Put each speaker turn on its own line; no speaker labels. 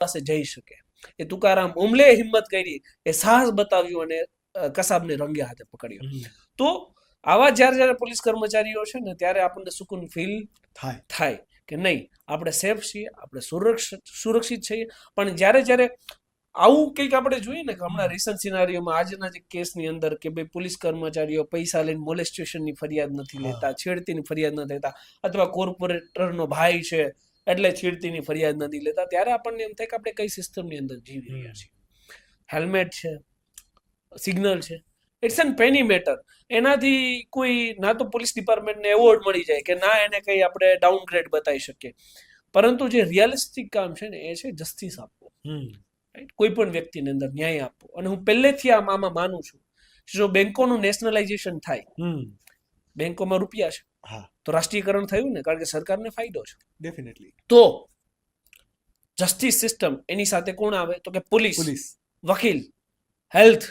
પાસે જઈ શકે. એ તુકારામ ઓમલે હિંમત કરી, એ સાહસ બતાવ્યું અને કસાબને રંગે હાથે પકડ્યો. તો આવા જ્યારે પોલીસ કર્મચારીઓ છે ને, ત્યારે આપણને સુકૂન ફીલ થાય કે નહીં, આપણે સેફ છીએ, આપણે સુરક્ષિત છીએ. પણ જ્યારે આવું કંઈક આપણે જોઈએ ને કે હમણાં રિસન્ટ સિનારીઓમાં આજના જે કેસની અંદર કે ભાઈ પોલીસ કર્મચારીઓ પૈસા લઈને મોલેસ્ટેશનની ફરિયાદ નથી લેતા, છેડતીની ફરિયાદ નથી લેતા, અથવા કોર્પોરેટરનો ભાઈ છે એટલે છેડતીની ફરિયાદ નથી લેતા, ત્યારે આપણને એમ થાય કે આપણે કઈ સિસ્ટમની અંદર જીવી રહ્યા છીએ. હેલ્મેટ છે, સિગ્નલ છે, ઇટ્સ એન પેની મેટર. એનાથી કોઈ ના તો પોલીસ ડિપાર્ટમેન્ટને એવોર્ડ મળી જાય કે ના એને કંઈ આપણે ડાઉનગ્રેડ બતાવી શકીએ, પરંતુ જે રિયલિસ્ટિક કામ છે ને એ છે જસ્ટિસ આપવો, કોઈ પણ વ્યક્તિની અંદર ન્યાય આપવો. અને હું પહેલેથી આમાં માનું છું, જો બેંકોનું નેશનલાઇઝેશન થાય, બેંકોમાં રૂપિયા છે તો રાષ્ટ્રીયકરણ થયું ને, કારણ કે સરકારને ફાયદો છે ડેફિનેટલી. તો જસ્ટિસ સિસ્ટમ એની સાથે કોણ આવે તો કે પોલીસ, વકીલ, હેલ્થ,